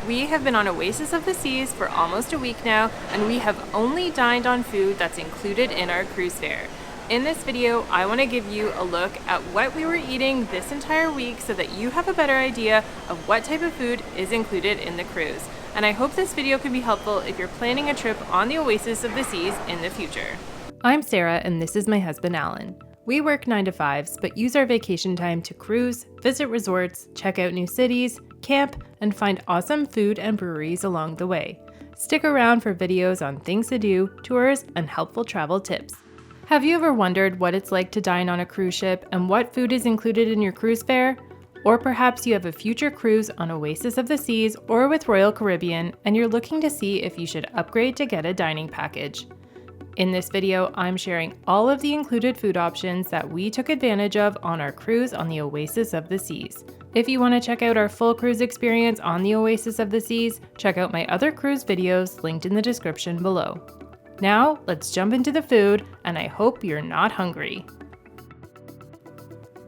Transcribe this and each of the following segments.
We have been on Oasis of the Seas for almost a week now, and we have only dined on food that's included in our cruise fare. In this video, I want to give you a look at what we were eating this entire week so that you have a better idea of what type of food is included in the cruise. And I hope this video can be helpful if you're planning a trip on the Oasis of the Seas in the future. I'm Sarah, and this is my husband Alan. We work 9 to 5s, but use our vacation time to cruise, visit resorts, check out new cities, camp, and find awesome food and breweries along the way. Stick around for videos on things to do, tours, and helpful travel tips. Have you ever wondered what it's like to dine on a cruise ship and what food is included in your cruise fare? Or perhaps you have a future cruise on Oasis of the Seas or with Royal Caribbean and you're looking to see if you should upgrade to get a dining package. In this video, I'm sharing all of the included food options that we took advantage of on our cruise on the Oasis of the Seas. If you want to check out our full cruise experience on the Oasis of the Seas, check out my other cruise videos linked in the description below. Now, let's jump into the food, and I hope you're not hungry.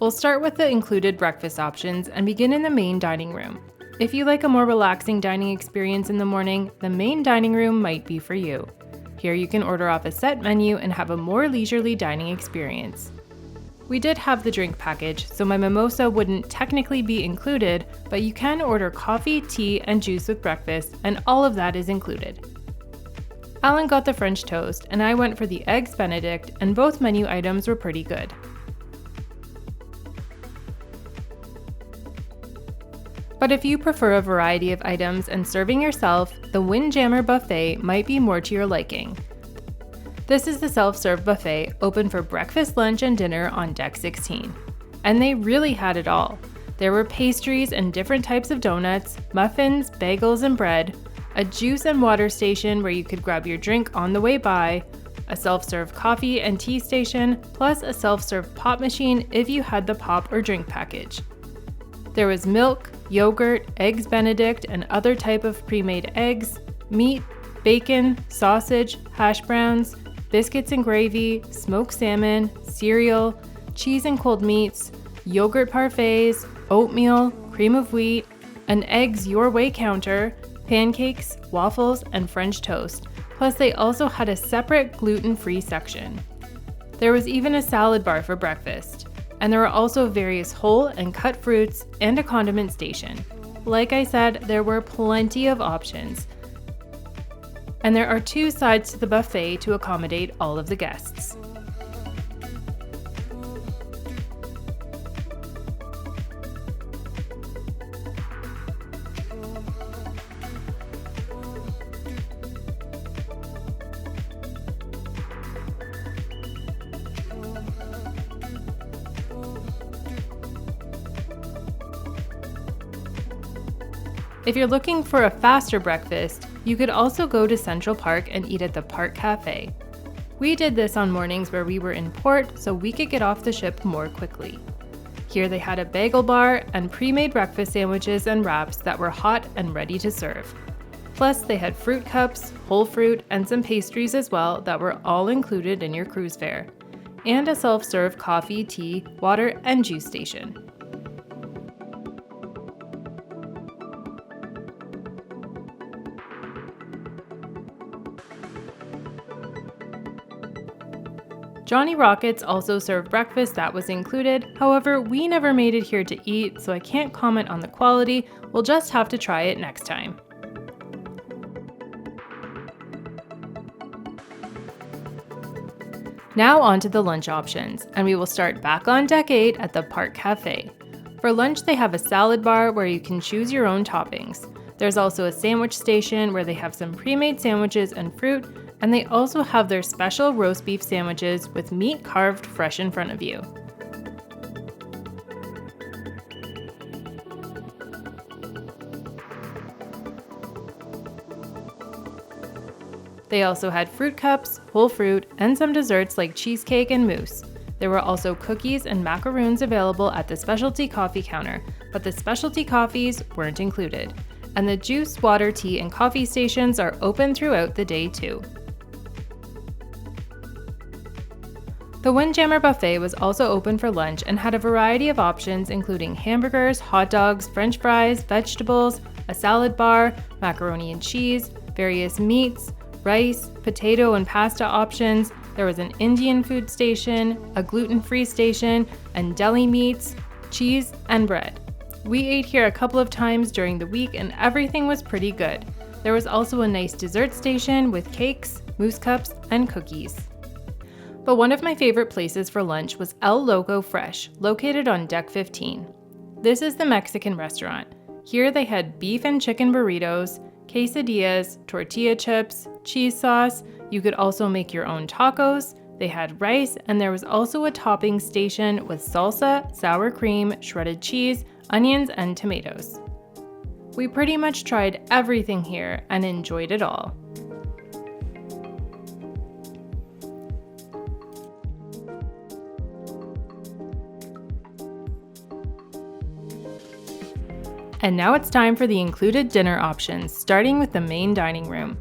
We'll start with the included breakfast options and begin in the main dining room. If you like a more relaxing dining experience in the morning, the main dining room might be for you. Here you can order off a set menu and have a more leisurely dining experience. We did have the drink package, so my mimosa wouldn't technically be included, but you can order coffee, tea, and juice with breakfast, and all of that is included. Alan got the French toast, and I went for the Eggs Benedict, and both menu items were pretty good. But if you prefer a variety of items and serving yourself, the Windjammer Buffet might be more to your liking. This is the self-serve buffet open for breakfast, lunch, and dinner on Deck 16. And they really had it all. There were pastries and different types of donuts, muffins, bagels, and bread, a juice and water station where you could grab your drink on the way by, a self-serve coffee and tea station, plus a self-serve pop machine if you had the pop or drink package. There was milk, yogurt, eggs Benedict, and other type of pre-made eggs, meat, bacon, sausage, hash browns, biscuits and gravy, smoked salmon, cereal, cheese and cold meats, yogurt parfaits, oatmeal, cream of wheat, an eggs your way counter, pancakes, waffles, and French toast. Plus they also had a separate gluten-free section. There was even a salad bar for breakfast. And there were also various whole and cut fruits and a condiment station. Like I said, there were plenty of options. And there are 2 sides to the buffet to accommodate all of the guests. If you're looking for a faster breakfast, you could also go to Central Park and eat at the Park Cafe. We did this on mornings where we were in port so we could get off the ship more quickly. Here they had a bagel bar and pre-made breakfast sandwiches and wraps that were hot and ready to serve. Plus they had fruit cups, whole fruit, and some pastries as well that were all included in your cruise fare. And a self-serve coffee, tea, water, and juice station. Johnny Rockets also served breakfast that was included, however, we never made it here to eat, so I can't comment on the quality, we'll just have to try it next time. Now on to the lunch options, and we will start back on Deck 8 at the Park Cafe. For lunch they have a salad bar where you can choose your own toppings. There's also a sandwich station where they have some pre-made sandwiches and fruit, and they also have their special roast beef sandwiches with meat carved fresh in front of you. They also had fruit cups, whole fruit, and some desserts like cheesecake and mousse. There were also cookies and macaroons available at the specialty coffee counter, but the specialty coffees weren't included. And the juice, water, tea, and coffee stations are open throughout the day too. The Windjammer Buffet was also open for lunch and had a variety of options including hamburgers, hot dogs, french fries, vegetables, a salad bar, macaroni and cheese, various meats, rice, potato and pasta options. There was an Indian food station, a gluten-free station, and deli meats, cheese, and bread. We ate here a couple of times during the week and everything was pretty good. There was also a nice dessert station with cakes, mousse cups, and cookies. But one of my favorite places for lunch was El Loco Fresh, located on Deck 15. This is the Mexican restaurant. Here they had beef and chicken burritos, quesadillas, tortilla chips, cheese sauce. You could also make your own tacos. They had rice, and there was also a topping station with salsa, sour cream, shredded cheese, onions, and tomatoes. We pretty much tried everything here and enjoyed it all. And now it's time for the included dinner options, starting with the main dining room.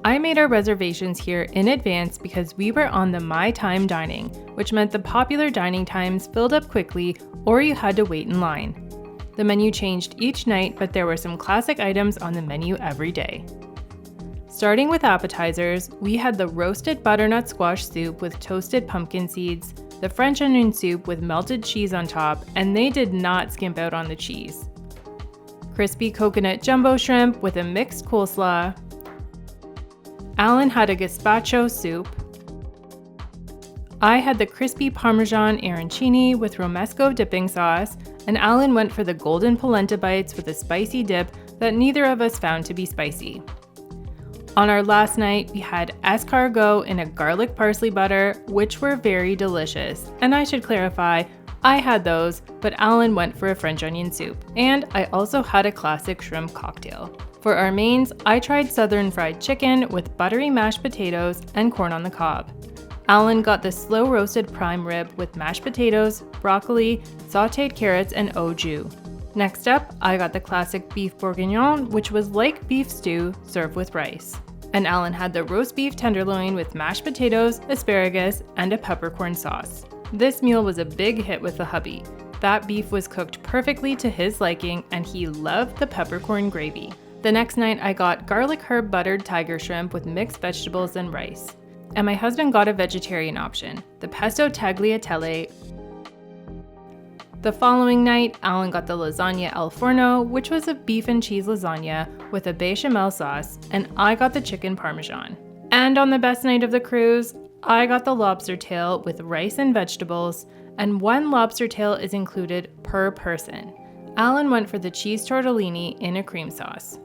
I made our reservations here in advance because we were on the My Time dining, which meant the popular dining times filled up quickly or you had to wait in line. The menu changed each night, but there were some classic items on the menu every day. Starting with appetizers, we had the roasted butternut squash soup with toasted pumpkin seeds, the French onion soup with melted cheese on top, and they did not skimp out on the cheese. Crispy coconut jumbo shrimp with a mixed coleslaw. Alan had a gazpacho soup. I had the crispy Parmesan arancini with romesco dipping sauce, and Alan went for the golden polenta bites with a spicy dip that neither of us found to be spicy. On our last night, we had escargot in a garlic parsley butter, which were very delicious. And I should clarify, I had those, but Alan went for a French onion soup. And I also had a classic shrimp cocktail. For our mains, I tried southern fried chicken with buttery mashed potatoes and corn on the cob. Alan got the slow roasted prime rib with mashed potatoes, broccoli, sauteed carrots, and au jus. Next up, I got the classic beef bourguignon, which was like beef stew served with rice. And Alan had the roast beef tenderloin with mashed potatoes, asparagus, and a peppercorn sauce. This meal was a big hit with the hubby. That beef was cooked perfectly to his liking, and he loved the peppercorn gravy. The next night, I got garlic herb buttered tiger shrimp with mixed vegetables and rice. And my husband got a vegetarian option, the pesto tagliatelle. The following night, Alan got the lasagna al forno, which was a beef and cheese lasagna with a bechamel sauce, and I got the chicken parmesan. And on the best night of the cruise, I got the lobster tail with rice and vegetables, and one lobster tail is included per person. Alan went for the cheese tortellini in a cream sauce.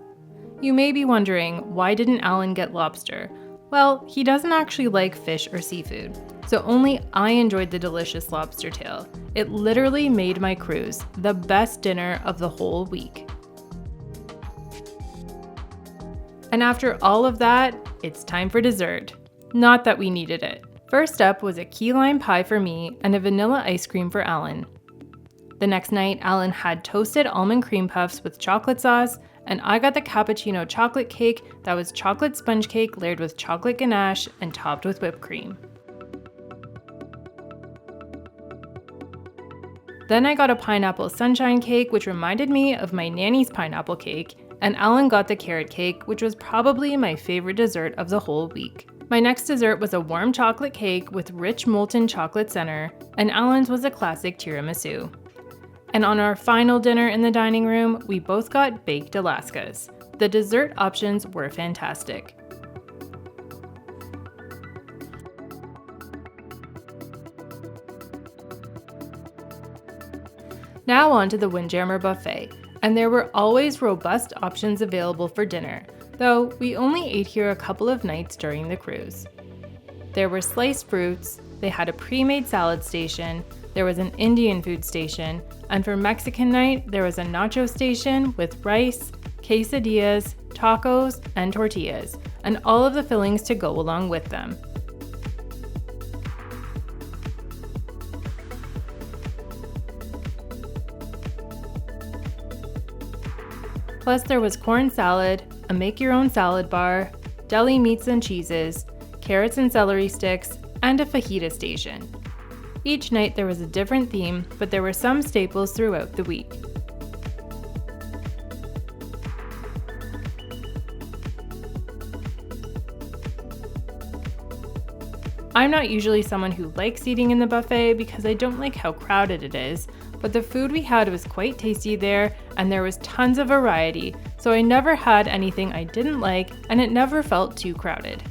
You may be wondering, why didn't Alan get lobster? Well, he doesn't actually like fish or seafood, so only I enjoyed the delicious lobster tail. It literally made my cruise the best dinner of the whole week. And after all of that, it's time for dessert. Not that we needed it. First up was a key lime pie for me and a vanilla ice cream for Alan. The next night, Alan had toasted almond cream puffs with chocolate sauce, and I got the cappuccino chocolate cake that was chocolate sponge cake layered with chocolate ganache and topped with whipped cream. Then I got a pineapple sunshine cake, which reminded me of my nanny's pineapple cake, and Alan got the carrot cake, which was probably my favorite dessert of the whole week. My next dessert was a warm chocolate cake with rich molten chocolate center, and Alan's was a classic tiramisu. And on our final dinner in the dining room, we both got baked Alaskas. The dessert options were fantastic. Now on to the Windjammer Buffet, and there were always robust options available for dinner, though we only ate here a couple of nights during the cruise. There were sliced fruits, they had a pre-made salad station, there was an Indian food station, and for Mexican night, there was a nacho station with rice, quesadillas, tacos, and tortillas, and all of the fillings to go along with them. Plus there was corn salad, a make-your-own salad bar, deli meats and cheeses, carrots and celery sticks, and a fajita station. Each night there was a different theme, but there were some staples throughout the week. I'm not usually someone who likes eating in the buffet because I don't like how crowded it is, but the food we had was quite tasty there and there was tons of variety, so I never had anything I didn't like and it never felt too crowded.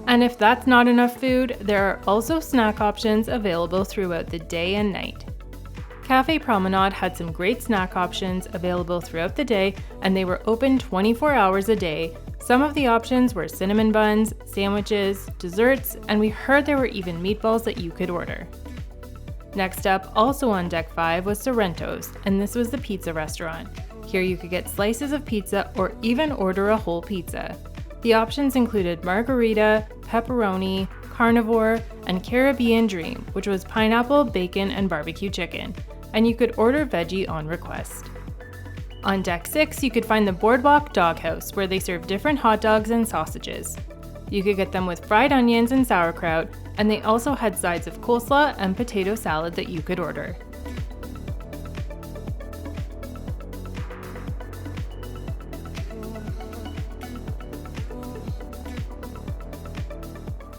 And if that's not enough food, there are also snack options available throughout the day and night. Cafe Promenade had some great snack options available throughout the day, and they were open 24 hours a day. Some of the options were cinnamon buns, sandwiches, desserts, and we heard there were even meatballs that you could order. Next up, also on Deck 5 was Sorrento's, and this was the pizza restaurant. Here you could get slices of pizza or even order a whole pizza. The options included margarita, pepperoni, carnivore, and Caribbean Dream, which was pineapple, bacon, and barbecue chicken, and you could order veggie on request. On Deck 6, you could find the Boardwalk Doghouse, where they serve different hot dogs and sausages. You could get them with fried onions and sauerkraut, and they also had sides of coleslaw and potato salad that you could order.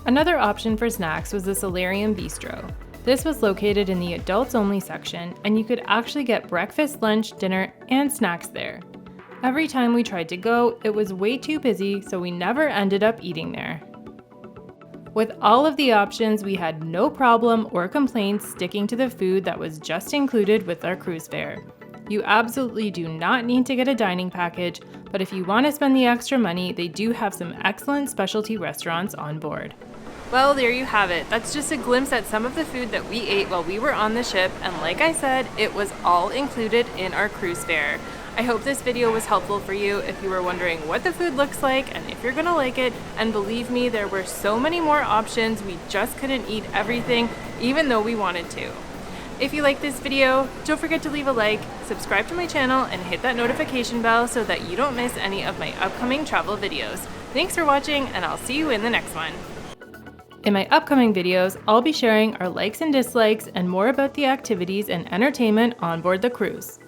Another option for snacks was the Solarium Bistro. This was located in the adults only section, and you could actually get breakfast, lunch, dinner, and snacks there. Every time we tried to go, it was way too busy, so we never ended up eating there. With all of the options, we had no problem or complaints sticking to the food that was just included with our cruise fare. You absolutely do not need to get a dining package, but if you want to spend the extra money, they do have some excellent specialty restaurants on board. Well, there you have it. That's just a glimpse at some of the food that we ate while we were on the ship, and like I said, it was all included in our cruise fare. I hope this video was helpful for you if you were wondering what the food looks like and if you're gonna like it, and believe me, there were so many more options, we just couldn't eat everything, even though we wanted to. If you like this video, don't forget to leave a like, subscribe to my channel, and hit that notification bell so that you don't miss any of my upcoming travel videos. Thanks for watching, and I'll see you in the next one. In my upcoming videos, I'll be sharing our likes and dislikes and more about the activities and entertainment on board the cruise.